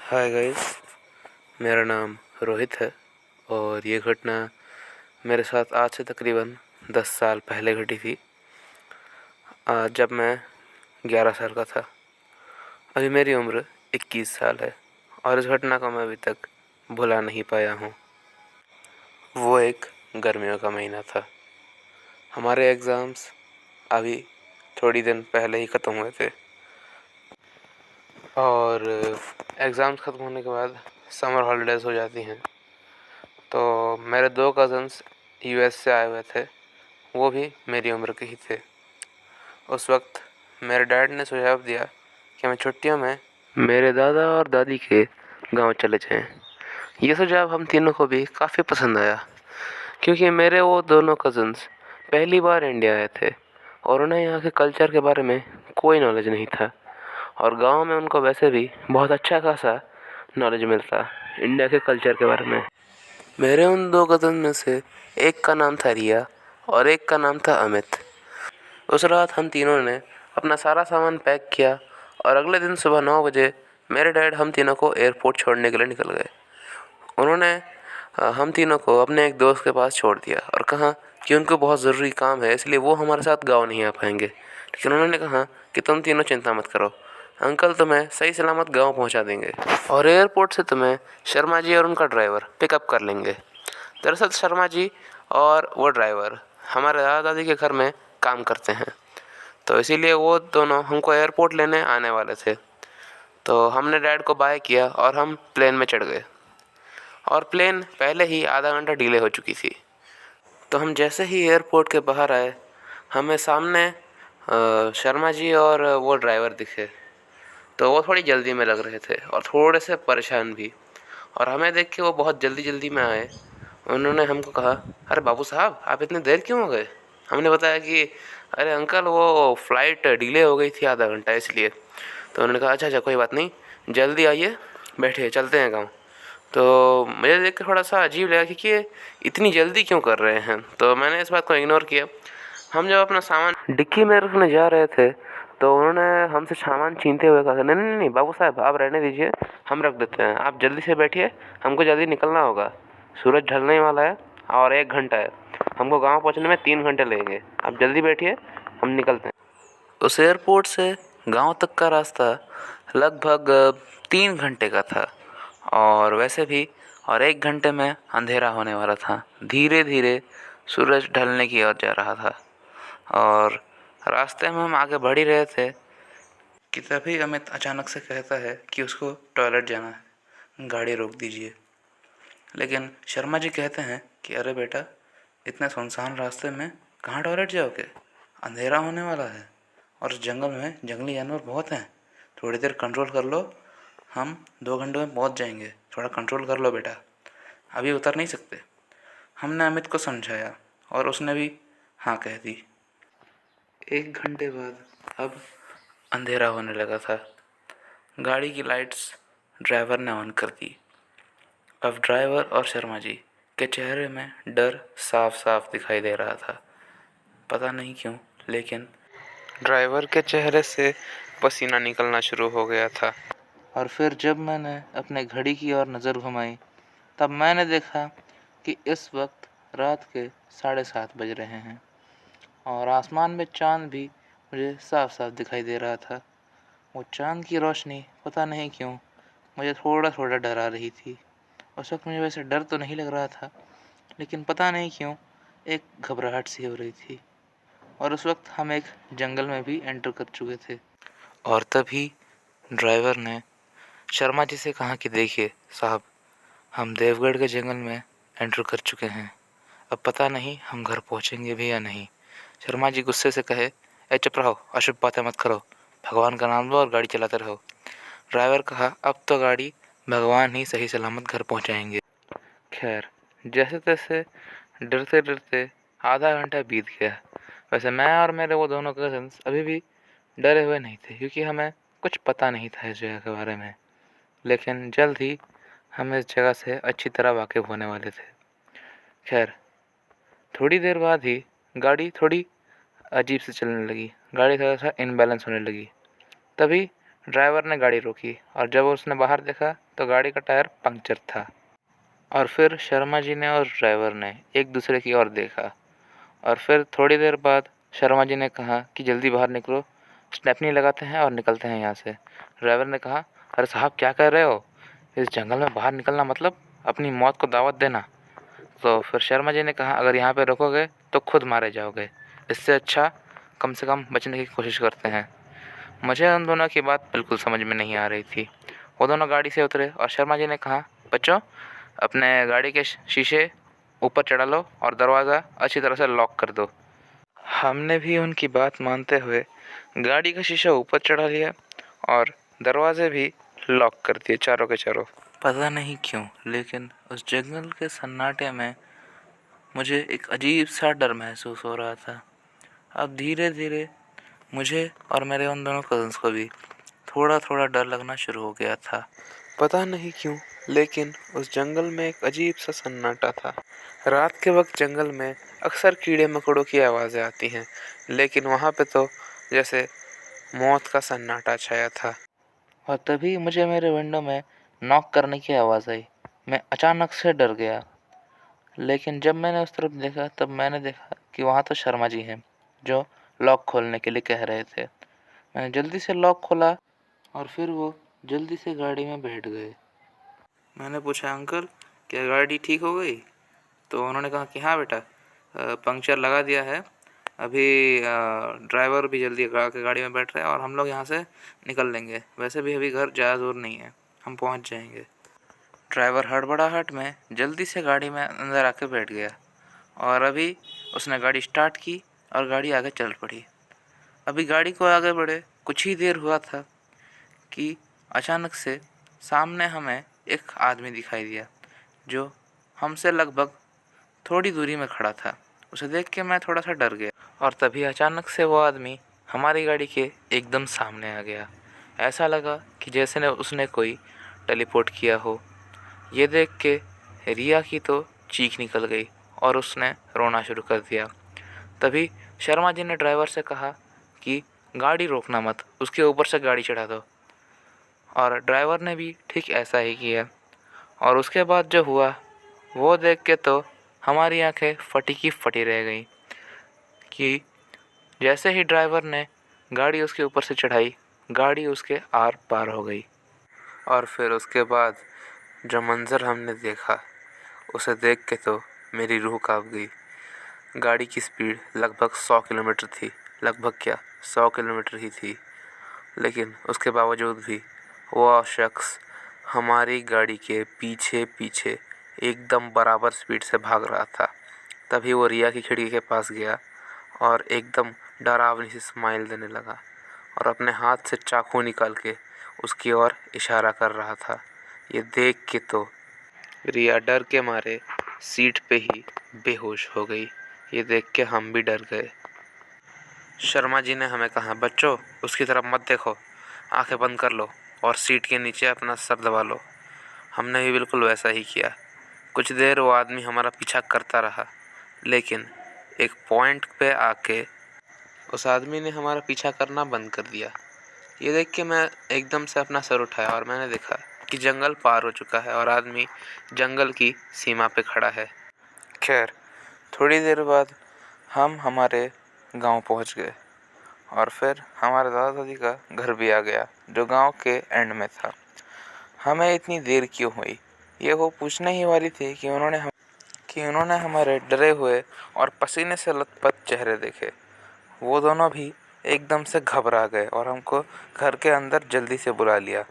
Hi guys, मेरा नाम रोहित है और ये घटना मेरे साथ आज से तकरीबन 10 साल पहले घटी थी। जब मैं 11 साल का था। अभी मेरी उम्र 21 साल है और इस घटना को मैं अभी तक भुला नहीं पाया हूँ। वो एक गर्मियों का महीना था। हमारे एग्ज़ाम्स अभी थोड़ी दिन पहले ही ख़त्म हुए थे और एग्ज़ाम्स ख़त्म होने के बाद समर हॉलीडेज़ हो जाती हैं। तो मेरे 2 कज़न्स यूएस से आए हुए थे, वो भी मेरी उम्र के ही थे। उस वक्त मेरे डैड ने सुझाव दिया कि हमें छुट्टियों में मेरे दादा और दादी के गांव चले जाएं। ये सुझाव हम तीनों को भी काफ़ी पसंद आया क्योंकि मेरे वो दोनों कज़न्स पहली बार इंडिया आए थे और उन्हें यहाँ के कल्चर के बारे में कोई नॉलेज नहीं था और गांव में उनको वैसे भी बहुत अच्छा खासा नॉलेज मिलता इंडिया के कल्चर के बारे में। मेरे उन 2 कज़न में से एक का नाम था रिया और एक का नाम था अमित। उस रात हम तीनों ने अपना सारा सामान पैक किया और अगले दिन सुबह 9 बजे मेरे डैड हम तीनों को एयरपोर्ट छोड़ने के लिए निकल गए। उन्होंने हम तीनों को अपने एक दोस्त के पास छोड़ दिया और कहा कि उनको बहुत ज़रूरी काम है, इसलिए वो हमारे साथ गाँव नहीं आ पाएंगे। लेकिन उन्होंने कहा कि तुम तीनों चिंता मत करो, अंकल तुम्हें सही सलामत गाँव पहुंचा देंगे और एयरपोर्ट से तुम्हें शर्मा जी और उनका ड्राइवर पिकअप कर लेंगे। दरअसल शर्मा जी और वो ड्राइवर हमारे दादा दादी के घर में काम करते हैं, तो इसीलिए वो दोनों हमको एयरपोर्ट लेने आने वाले थे। तो हमने डैड को बाय किया और हम प्लेन में चढ़ गए और प्लेन पहले ही आधा घंटा डिले हो चुकी थी। तो हम जैसे ही एयरपोर्ट के बाहर आए, हमें सामने शर्मा जी और वो ड्राइवर दिखे। तो वो थोड़ी जल्दी में लग रहे थे और थोड़े से परेशान भी, और हमें देख के वो बहुत जल्दी जल्दी में आए। उन्होंने हमको कहा, अरे बाबू साहब आप इतने देर क्यों हो गए। हमने बताया कि अरे अंकल वो फ़्लाइट डिले हो गई थी आधा घंटा इसलिए। तो उन्होंने कहा अच्छा अच्छा कोई बात नहीं, जल्दी आइए, बैठिए, चलते हैं गाँव। तो मुझे देख के थोड़ा सा अजीब लगा कि ये इतनी जल्दी क्यों कर रहे हैं। तो मैंने इस बात को इग्नोर किया। हम जब अपना सामान डिक्की में रखने जा रहे थे तो उन्होंने हमसे सामान छीनते हुए कहा, नहीं नहीं नहीं बाबू साहब आप रहने दीजिए, हम रख देते हैं, आप जल्दी से बैठिए, हमको जल्दी निकलना होगा, सूरज ढलने वाला है और 1 घंटा है, हमको गांव पहुंचने में 3 घंटे लगेंगे, आप जल्दी बैठिए, हम निकलते हैं। उस एयरपोर्ट से गांव तक का रास्ता लगभग 3 घंटे का था और वैसे भी और 1 घंटे में अंधेरा होने वाला था। धीरे धीरे सूरज ढलने की ओर जा रहा था और रास्ते में हम आगे बढ़ ही रहे थे कि तभी अमित अचानक से कहता है कि उसको टॉयलेट जाना है, गाड़ी रोक दीजिए। लेकिन शर्मा जी कहते हैं कि अरे बेटा इतने सुनसान रास्ते में कहाँ टॉयलेट जाओगे, अंधेरा होने वाला है और इस जंगल में जंगली जानवर बहुत हैं, थोड़ी देर कंट्रोल कर लो, हम 2 घंटे में पहुंच जाएंगे, थोड़ा कंट्रोल कर लो बेटा, अभी उतर नहीं सकते। हमने अमित को समझाया और उसने भी हाँ कह दी। 1 घंटे बाद अब अंधेरा होने लगा था। गाड़ी की लाइट्स ड्राइवर ने ऑन कर दी। अब ड्राइवर और शर्मा जी के चेहरे में डर साफ साफ दिखाई दे रहा था, पता नहीं क्यों, लेकिन ड्राइवर के चेहरे से पसीना निकलना शुरू हो गया था। और फिर जब मैंने अपने घड़ी की ओर नज़र घुमाई तब मैंने देखा कि इस वक्त रात के 7:30 बज रहे हैं और आसमान में चाँद भी मुझे साफ साफ दिखाई दे रहा था। वो चाँद की रोशनी पता नहीं क्यों मुझे थोड़ा थोड़ा डरा रही थी। उस वक्त मुझे वैसे डर तो नहीं लग रहा था, लेकिन पता नहीं क्यों एक घबराहट सी हो रही थी। और उस वक्त हम एक जंगल में भी एंटर कर चुके थे और तभी ड्राइवर ने शर्मा जी से कहा कि देखिए साहब, हम देवगढ़ के जंगल में एंटर कर चुके हैं, अब पता नहीं हम घर पहुंचेंगे भी या नहीं। शर्मा जी गुस्से से कहे, ए चुप रहो, अशुभ बातें मत करो, भगवान का नाम लो और गाड़ी चलाते रहो। ड्राइवर कहा, अब तो गाड़ी भगवान ही सही सलामत घर पहुंचाएंगे। खैर जैसे तैसे डरते डरते आधा घंटा बीत गया। वैसे मैं और मेरे वो दोनों कज़न्स अभी भी डरे हुए नहीं थे क्योंकि हमें कुछ पता नहीं था इस जगह के बारे में, लेकिन जल्द ही हम इस जगह से अच्छी तरह वाकिफ़ होने वाले थे। खैर थोड़ी देर बाद ही गाड़ी थोड़ी अजीब से चलने लगी, गाड़ी थोड़ा सा इनबैलेंस होने लगी। तभी ड्राइवर ने गाड़ी रोकी और जब उसने बाहर देखा तो गाड़ी का टायर पंक्चर था। और फिर शर्मा जी ने और ड्राइवर ने एक दूसरे की ओर देखा और फिर थोड़ी देर बाद शर्मा जी ने कहा कि जल्दी बाहर निकलो, स्टेपनी लगाते हैं और निकलते हैं यहाँ से। ड्राइवर ने कहा, अरे साहब क्या कर रहे हो, इस जंगल में बाहर निकलना मतलब अपनी मौत को दावत देना। तो फिर शर्मा जी ने कहा, अगर यहाँ पे रुकोगे तो खुद मारे जाओगे, इससे अच्छा कम से कम बचने की कोशिश करते हैं। मुझे उन दोनों की बात बिल्कुल समझ में नहीं आ रही थी। वो दोनों गाड़ी से उतरे और शर्मा जी ने कहा, बच्चों अपने गाड़ी के शीशे ऊपर चढ़ा लो और दरवाज़ा अच्छी तरह से लॉक कर दो। हमने भी उनकी बात मानते हुए गाड़ी का शीशा ऊपर चढ़ा लिया और दरवाजे भी लॉक कर दिए चारों के चारों। पता नहीं क्यों, लेकिन उस जंगल के सन्नाटे में मुझे एक अजीब सा डर महसूस हो रहा था। अब धीरे धीरे मुझे और मेरे उन दोनों कज़न्स को भी थोड़ा थोड़ा डर लगना शुरू हो गया था। पता नहीं क्यों, लेकिन उस जंगल में एक अजीब सा सन्नाटा था। रात के वक्त जंगल में अक्सर कीड़े मकोड़ों की आवाज़ें आती हैं, लेकिन वहाँ पे तो जैसे मौत का सन्नाटा छाया था। और तभी मुझे मेरे विंडो में नॉक करने की आवाज़ आई। मैं अचानक से डर गया, लेकिन जब मैंने उस तरफ देखा तब मैंने देखा कि वहाँ तो शर्मा जी हैं जो लॉक खोलने के लिए कह रहे थे। मैंने जल्दी से लॉक खोला और फिर वो जल्दी से गाड़ी में बैठ गए। मैंने पूछा, अंकल क्या गाड़ी ठीक हो गई? तो उन्होंने कहा कि हाँ बेटा, पंक्चर लगा दिया है, अभी ड्राइवर भी जल्दी आके गाड़ी में बैठ रहा है और हम लोग यहाँ से निकल लेंगे। वैसे भी अभी घर ज़्यादा दूर नहीं है, हम पहुँच जाएंगे। ड्राइवर हड़बड़ाहट में जल्दी से गाड़ी में अंदर आके बैठ गया और अभी उसने गाड़ी स्टार्ट की और गाड़ी आगे चल पड़ी। अभी गाड़ी को आगे बढ़े कुछ ही देर हुआ था कि अचानक से सामने हमें एक आदमी दिखाई दिया जो हमसे लगभग थोड़ी दूरी में खड़ा था। उसे देख के मैं थोड़ा सा डर गया और तभी अचानक से वो आदमी हमारी गाड़ी के एकदम सामने आ गया। ऐसा लगा कि जैसे उसने कोई टेलीपोर्ट किया हो। ये देख के रिया की तो चीख निकल गई और उसने रोना शुरू कर दिया। तभी शर्मा जी ने ड्राइवर से कहा कि गाड़ी रोकना मत, उसके ऊपर से गाड़ी चढ़ा दो। और ड्राइवर ने भी ठीक ऐसा ही किया। और उसके बाद जो हुआ वो देख के तो हमारी आंखें फटी की फटी रह गई कि जैसे ही ड्राइवर ने गाड़ी उसके ऊपर से चढ़ाई, गाड़ी उसके आर पार हो गई। और फिर उसके बाद जो मंज़र हमने देखा उसे देख के तो मेरी रूह कांप गई। गाड़ी की स्पीड लगभग 100 किलोमीटर थी, लगभग क्या 100 किलोमीटर ही थी, लेकिन उसके बावजूद भी वो शख्स हमारी गाड़ी के पीछे पीछे एकदम बराबर स्पीड से भाग रहा था। तभी वो रिया की खिड़की के पास गया और एकदम डरावनी सी स्माइल देने लगा और अपने हाथ से चाकू निकाल के उसकी ओर इशारा कर रहा था। ये देख के तो रिया डर के मारे सीट पे ही बेहोश हो गई। ये देख के हम भी डर गए। शर्मा जी ने हमें कहा, बच्चों उसकी तरफ मत देखो, आंखें बंद कर लो और सीट के नीचे अपना सर दबा लो। हमने भी बिल्कुल वैसा ही किया। कुछ देर वो आदमी हमारा पीछा करता रहा, लेकिन एक पॉइंट पे आके उस आदमी ने हमारा पीछा करना बंद कर दिया। ये देख के मैं एकदम से अपना सर उठाया और मैंने देखा कि जंगल पार हो चुका है और आदमी जंगल की सीमा पे खड़ा है। खैर थोड़ी देर बाद हम हमारे गांव पहुंच गए और फिर हमारे दादा दादी का घर भी आ गया जो गांव के एंड में था। हमें इतनी देर क्यों हुई, ये वो पूछने ही वाली थी कि उन्होंने हमारे डरे हुए और पसीने से लथपथ चेहरे देखे। वो दोनों भी एकदम से घबरा गए और हमको घर के अंदर जल्दी से बुला लिया।